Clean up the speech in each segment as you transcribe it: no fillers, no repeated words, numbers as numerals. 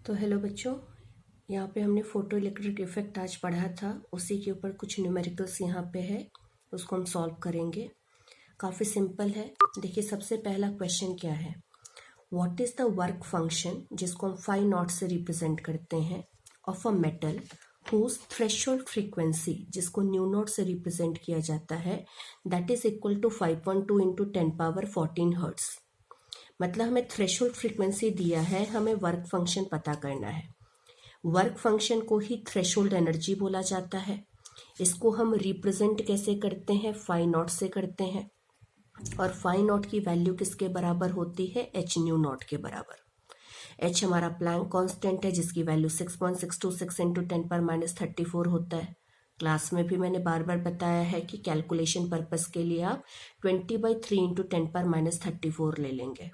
तो हेलो बच्चों, यहाँ पे हमने फोटो इलेक्ट्रिक इफेक्ट आज पढ़ा था। उसी के ऊपर कुछ न्यूमेरिकल्स यहाँ पे है, उसको हम सॉल्व करेंगे। काफ़ी सिंपल है। देखिए, सबसे पहला क्वेश्चन क्या है, what is the work function, जिसको हम 5 नॉट से रिप्रेजेंट करते हैं, of a metal whose threshold frequency, जिसको न्यू नॉट से रिप्रेजेंट किया जाता है, that is equal to 5.2 into 10⁻14 hertz. मतलब हमें थ्रेशोल्ड फ्रीक्वेंसी दिया है, हमें वर्क फंक्शन पता करना है। वर्क फंक्शन को ही थ्रेशोल्ड एनर्जी बोला जाता है। इसको हम रिप्रेजेंट कैसे करते हैं, 5 नॉट से करते हैं। और 5 नॉट की वैल्यू किसके बराबर होती है, एच न्यू नॉट के बराबर। एच हमारा प्लैंक कांस्टेंट है, जिसकी वैल्यू 6.626 इंटू 10⁻34 होता है। क्लास में भी मैंने बार बार बताया है कि कैलकुलेशन पर्पस के लिए आप 20/3 इंटू 10⁻34 ले लेंगे।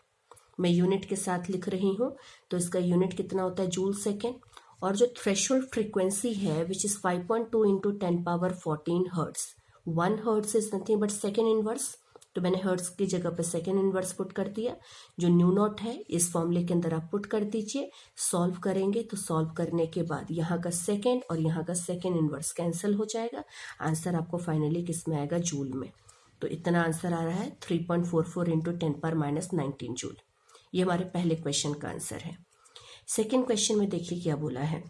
मैं यूनिट के साथ लिख रही हूँ, तो इसका यूनिट कितना होता है, जूल सेकेंड। और जो थ्रेशोल्ड फ्रीक्वेंसी है which is 5.2 into 10⁻14 hertz, 1 hertz is nothing but second inverse, तो मैंने हर्ट्स की जगह पे सेकेंड इनवर्स पुट कर दिया। जो न्यू नॉट है इस फॉर्मूले के अंदर आप पुट कर दीजिए। सॉल्व करेंगे तो सॉल्व करने के बाद यहाँ का सेकेंड और यहाँ का सेकेंड इनवर्स कैंसिल हो जाएगा। आंसर आपको फाइनली किस में आएगा, जूल में। तो इतना आंसर आ रहा है 3.44 इंटू 10⁻19 जूल। ये हमारे पहले क्वेश्चन का आंसर है। सेकेंड क्वेश्चन में देखिए क्या बोला है,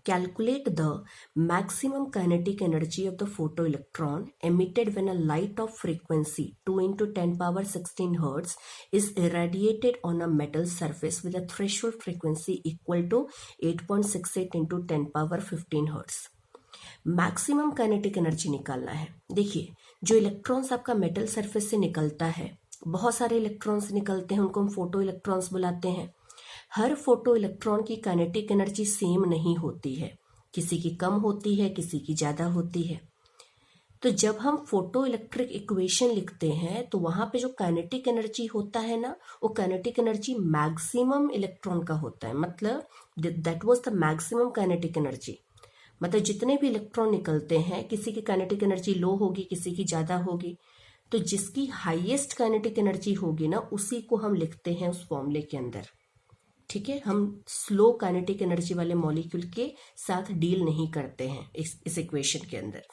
calculate the maximum kinetic energy of the photo electron emitted when a light of frequency 2 into 10⁻16 hertz is irradiated on a metal surface with a threshold frequency equal to 8.68 into 10⁻15 hertz. Maximum kinetic energy निकालना है। देखिए, जो electrons आपका metal surface से निकलता है, बहुत सारे इलेक्ट्रॉन्स निकलते हैं, उनको हम फोटो इलेक्ट्रॉन्स बुलाते हैं। हर फोटो इलेक्ट्रॉन की काइनेटिक एनर्जी सेम नहीं होती है, किसी की कम होती है, किसी की ज़्यादा होती है। तो जब हम फोटो इलेक्ट्रिक इक्वेशन लिखते हैं तो वहाँ पे जो काइनेटिक एनर्जी होता है ना, वो काइनेटिक एनर्जी मैक्सिमम इलेक्ट्रॉन का होता है। मतलब that was the maximum kinetic energy. मतलब जितने भी इलेक्ट्रॉन निकलते हैं, किसी की काइनेटिक एनर्जी लो होगी, किसी की ज़्यादा होगी। तो जिसकी हाईएस्ट काइनेटिक एनर्जी होगी ना, उसी को हम लिखते हैं उस फॉर्मूले के अंदर। ठीक है, हम स्लो काइनेटिक एनर्जी वाले मॉलिक्यूल के साथ डील नहीं करते हैं इस इक्वेशन के अंदर।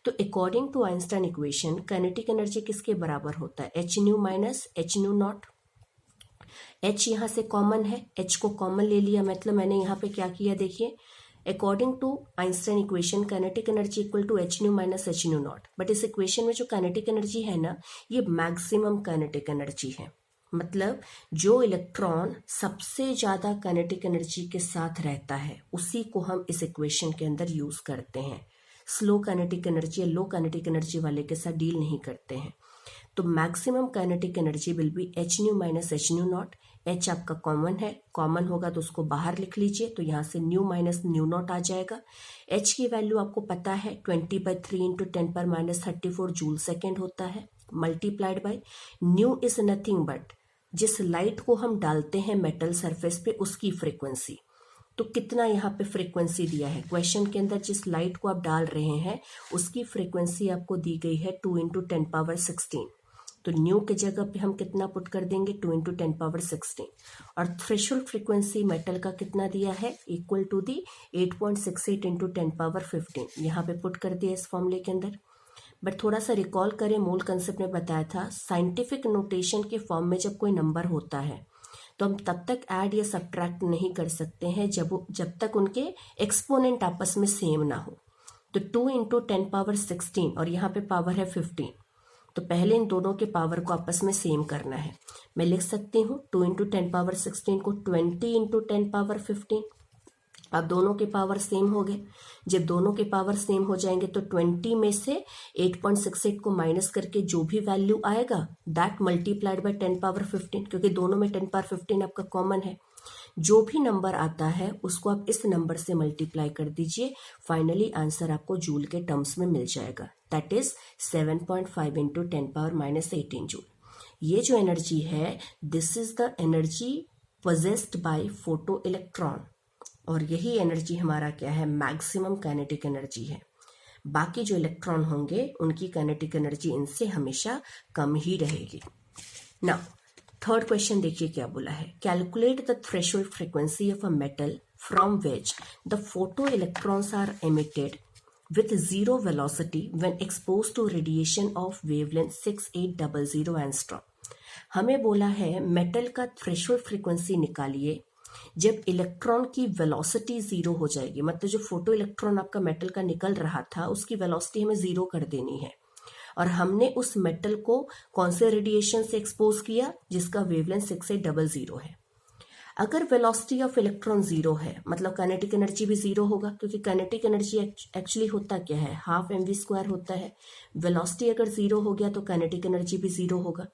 तो according to Einstein equation, kinetic energy किसके बराबर होता है, h nu minus h nu naught. H यहाँ से कॉमन है, एच को कॉमन ले लिया। मतलब मैंने यहाँ पे क्या किया, देखिए, according to Einstein equation kinetic energy equal to h nu minus h nu naught. But इस इक्वेशन में जो काइनेटिक एनर्जी है ना, ये मैक्सिमम काइनेटिक एनर्जी है। मतलब जो इलेक्ट्रॉन सबसे ज्यादा काइनेटिक एनर्जी के साथ रहता है, उसी को हम इस इक्वेशन के अंदर यूज करते हैं। स्लो काइनेटिक एनर्जी या लो काइनेटिक एनर्जी वाले के साथ डील नहीं करते हैं। तो maximum kinetic energy will be H nu minus h nu naught. H आपका कॉमन है, कॉमन होगा तो उसको बाहर लिख लीजिए, तो यहाँ से न्यू माइनस न्यू नॉट आ जाएगा। एच की वैल्यू आपको पता है 20/3 इंटू 10⁻34 जूल सेकेंड होता है, multiplied by new is nothing but जिस लाइट को हम डालते हैं मेटल सरफेस पे, उसकी फ्रीक्वेंसी। तो कितना यहाँ पे फ्रीक्वेंसी दिया है क्वेश्चन के अंदर, जिस लाइट को आप डाल रहे हैं उसकी फ्रीक्वेंसी आपको दी गई है 2 इंटू 10⁻16। तो न्यू के जगह पे हम कितना पुट कर देंगे, 2 इंटू 10⁻16। और थ्रेशोल्ड फ्रीक्वेंसी मेटल का कितना दिया है, इक्वल टू दी 8.68 इंटू 10⁻15। यहाँ पे पुट कर दिया इस फॉर्मूले के अंदर। बट थोड़ा सा रिकॉल करें, मूल कंसेप्ट में बताया था, साइंटिफिक नोटेशन के फॉर्म में जब कोई नंबर होता है तो हम तब तक ऐड या सब्ट्रैक्ट नहीं कर सकते हैं जब तक उनके एक्सपोनेंट आपस में सेम ना हो। तो 2 इंटू 10⁻16 और यहाँ पे पावर है 15, तो पहले इन दोनों के पावर को आपस में सेम करना है। मैं लिख सकती हूँ 2 इंटू 10⁻16 को 20 इंटू 10⁻15। अब दोनों के पावर सेम हो गए। जब दोनों के पावर सेम हो जाएंगे तो 20 में से 8.68 को माइनस करके जो भी वैल्यू आएगा, दैट मल्टीप्लाइड बाय 10⁻15, क्योंकि दोनों में 10⁻15 आपका कॉमन है। जो भी नंबर आता है उसको आप इस नंबर से मल्टीप्लाई कर दीजिए। फाइनली आंसर आपको जूल के टर्म्स में मिल जाएगा, दैट इज 7.5 इंटू 10⁻−18 जूल। ये जो एनर्जी है, this is the energy possessed by photo electron, और यही एनर्जी हमारा क्या है, मैक्सिमम काइनेटिक एनर्जी है। बाकी जो इलेक्ट्रॉन होंगे उनकी काइनेटिक एनर्जी इनसे हमेशा कम ही रहेगी। नाउ थर्ड क्वेश्चन देखिए क्या बोला है, calculate the threshold frequency of a metal from which the photoelectrons are emitted with zero velocity when exposed to radiation of wavelength 6800 angstrom. हमें बोला है मेटल का थ्रेशोल्ड फ्रीक्वेंसी निकालिए जब इलेक्ट्रॉन की वेलोसिटी जीरो हो जाएगी, मतलब जो फोटो इलेक्ट्रॉन आपका मेटल का निकल रहा था उसकी वेलोसिटी हमें जीरो कर देनी है। और हमने उस मेटल को कौन से रेडिएशन से एक्सपोज किया, जिसका वेवलेंथ 6800 है। अगर वेलोसिटी ऑफ इलेक्ट्रॉन जीरो है मतलब काइनेटिक एनर्जी भी जीरो होगा, क्योंकि काइनेटिक एनर्जी एक्चुअली होता क्या है, हाफ mv² होता है। वेलोसिटी अगर जीरो हो गया तो काइनेटिक एनर्जी भी जीरो होगा।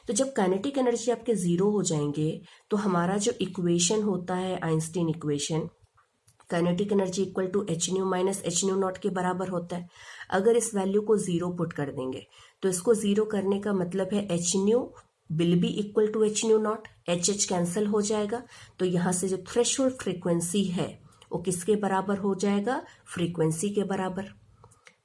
तो जब काइनेटिक एनर्जी आपके जीरो हो जाएंगे तो हमारा जो इक्वेशन होता है Einstein equation, kinetic energy equal to h nu minus h nu naught के बराबर होता है। अगर इस वैल्यू को जीरो पुट कर देंगे तो इसको जीरो करने का मतलब है h nu will be equal to h nu naught, h h cancel हो जाएगा। तो यहां से जो थ्रेशोल्ड फ्रीक्वेंसी है वो किसके बराबर हो जाएगा, फ्रीक्वेंसी के बराबर।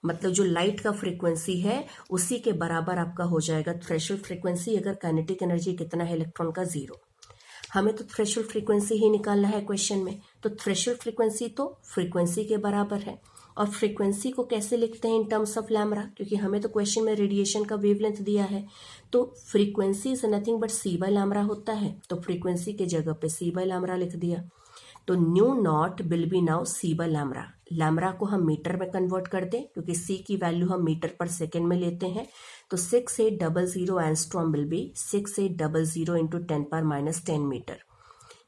मतलब जो लाइट का फ्रीक्वेंसी है उसी के बराबर आपका हो जाएगा थ्रेशोल्ड फ्रीक्वेंसी, अगर काइनेटिक एनर्जी कितना है इलेक्ट्रॉन का, जीरो। हमें तो थ्रेशोल्ड फ्रीक्वेंसी ही निकालना है क्वेश्चन में, तो थ्रेशोल्ड फ्रीक्वेंसी तो फ्रीक्वेंसी के बराबर है। और फ्रीक्वेंसी को कैसे लिखते हैं इन टर्म्स ऑफ लैम्ब्डा, क्योंकि हमें तो क्वेश्चन में रेडिएशन का वेवलेंथ दिया है। तो frequency is nothing but c by lambda होता है, तो फ्रीक्वेंसी के जगह पे सी बाय लैम्ब्डा लिख दिया। तो new not will be now see by lambda. Lambda को हम मीटर में कन्वर्ट कर दें क्योंकि सी की वैल्यू हम मीटर पर सेकेंड में लेते हैं। तो 6800 angstrom will be 6800 into 10⁻⁻10 metre.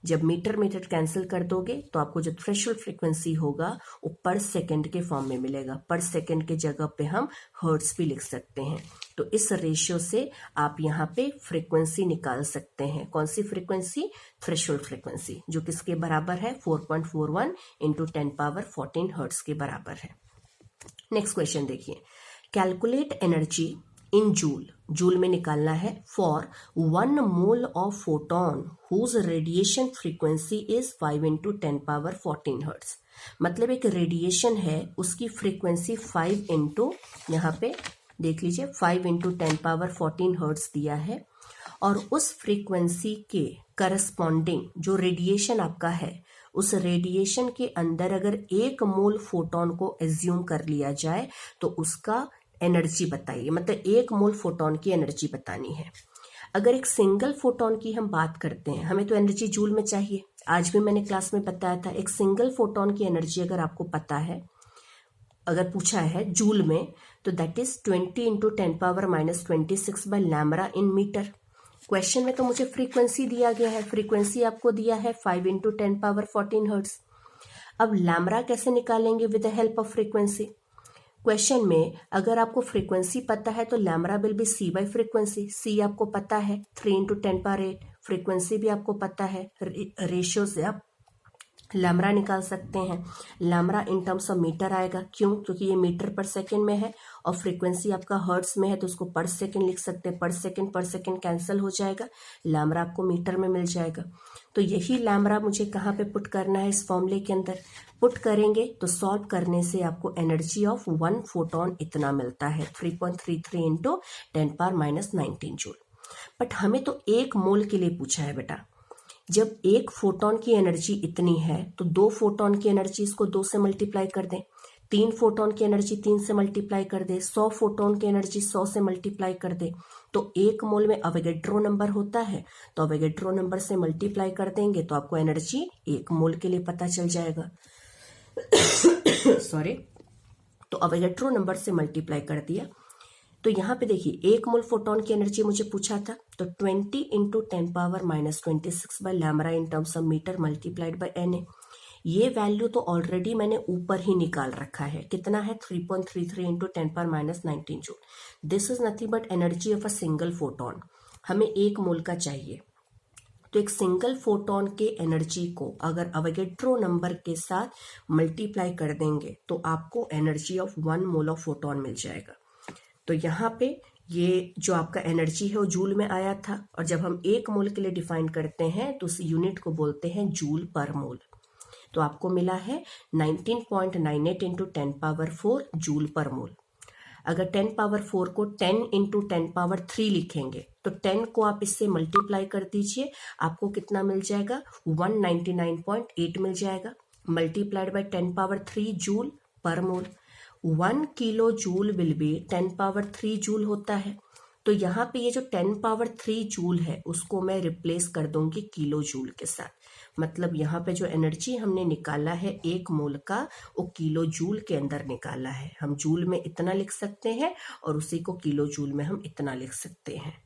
जब मीटर मीटर कैंसिल कर दोगे तो आपको जो थ्रेशोल्ड फ्रीक्वेंसी होगा वो पर सेकंड के फॉर्म में मिलेगा। पर सेकंड के जगह पे हम हर्ट्ज भी लिख सकते हैं। तो इस रेशियो से आप यहाँ पे फ्रीक्वेंसी निकाल सकते हैं। कौन सी फ्रीक्वेंसी, थ्रेशोल्ड फ्रीक्वेंसी, जो किसके बराबर है 4.41 इंटू 10⁻14 हर्ट्ज के बराबर है। नेक्स्ट क्वेश्चन देखिए, calculate energy in joule, joule में निकालना है, for 1 mole of photon whose radiation frequency is 5 into 10⁻14 hertz. मतलब एक रेडिएशन है उसकी फ्रीक्वेंसी 5 इंटू, यहाँ पे देख लीजिए 5 इंटू 10⁻14 हर्ट्ज दिया है। और उस फ्रीक्वेंसी के करस्पॉन्डिंग जो रेडिएशन आपका है उस रेडिएशन के अंदर अगर 1 मोल फोटोन को एज्यूम कर लिया जाए तो उसका एनर्जी बताइए, मतलब 1 मोल फोटोन की एनर्जी बतानी है। अगर एक सिंगल फोटोन की हम बात करते हैं, हमें तो एनर्जी जूल में चाहिए। आज भी मैंने क्लास में बताया था, एक सिंगल फोटोन की एनर्जी अगर आपको पता है, अगर पूछा है जूल में, तो that is 20 into 10⁻⁻26 by lambda in metre. Question में तो मुझे फ्रीक्वेंसी दिया गया है, फ्रीक्वेंसी आपको दिया है 5 इंटू 10⁻14 हर्ट्ज। अब लैम्ब्डा कैसे निकालेंगे with the help of frequency. Question में अगर आपको फ्रीक्वेंसी पता है तो lambda will be c by frequency. C आपको पता है 3 इंटू 10⁸, फ्रीक्वेंसी भी आपको पता है, रेशियो से आप लैम्ब्डा निकाल सकते हैं। Lambda in terms of metre आएगा, क्यों, क्योंकि ये मीटर पर सेकंड में है और फ्रीक्वेंसी आपका हर्ट्ज में है तो उसको पर सेकंड लिख सकते हैं। पर सेकंड कैंसिल हो जाएगा, लैम्ब्डा आपको मीटर में मिल जाएगा। तो यही लैम्ब्डा मुझे कहाँ पे पुट करना है, इस फॉर्मूले के अंदर पुट करेंगे तो सॉल्व करने से आपको एनर्जी ऑफ 1 फोटोन इतना मिलता है, 3.33 इंटू 10⁻⁻19 जूल। बट हमें तो 1 मोल के लिए पूछा है बेटा। जब 1 फोटोन की एनर्जी इतनी है तो 2 फोटोन की एनर्जी इसको 2 से मल्टीप्लाई कर दें, 3 फोटोन की एनर्जी 3 से मल्टीप्लाई कर दे, 100 फोटोन की एनर्जी 100 से मल्टीप्लाई कर दे। तो 1 मोल में अवोगाड्रो नंबर होता है, तो अवोगाड्रो नंबर से मल्टीप्लाई कर देंगे तो आपको एनर्जी 1 मोल के लिए पता चल जाएगा। सॉरी, तो अवोगाड्रो नंबर से मल्टीप्लाई कर दिया। तो यहाँ पे देखिए 1 मोल फोटोन की एनर्जी मुझे पूछा था, तो 20 into 10⁻⁻26 by lambda in terms of metre multiplied by Na। ये वैल्यू तो ऑलरेडी मैंने ऊपर ही निकाल रखा है, कितना है 3.33 into 10⁻⁻19 joule. This is nothing but energy of a single photon. हमें 1 मोल का चाहिए, तो एक सिंगल फोटोन के एनर्जी को अगर अवोगाड्रो नंबर के साथ मल्टीप्लाई कर देंगे तो आपको energy of 1 mole of photon मिल जाएगा। तो यहाँ पे ये जो आपका एनर्जी है वो जूल में आया था, और जब हम 1 मोल के लिए डिफाइन करते हैं तो उस यूनिट को बोलते हैं जूल पर मोल। तो आपको मिला है 19.98 इंटू 10⁻4 जूल पर मोल। अगर 10 पावर 4 को 10 इंटू 10 पावर 3 लिखेंगे तो 10 को आप इससे मल्टीप्लाई कर दीजिए, आपको कितना मिल जाएगा, 199.8 मिल जाएगा। मल्टीप्लाइड बाय 10 पावर 3 जूल पर मोल। 1 kilo joule will be 10 power 3 joule होता है। तो यहाँ पे ये जो 10 पावर 3 जूल है उसको मैं रिप्लेस कर दूंगी किलो जूल के साथ। मतलब यहाँ पे जो एनर्जी हमने निकाला है 1 मोल का, वो किलो जूल के अंदर निकाला है। हम जूल में इतना लिख सकते हैं और उसी को किलो जूल में हम इतना लिख सकते हैं।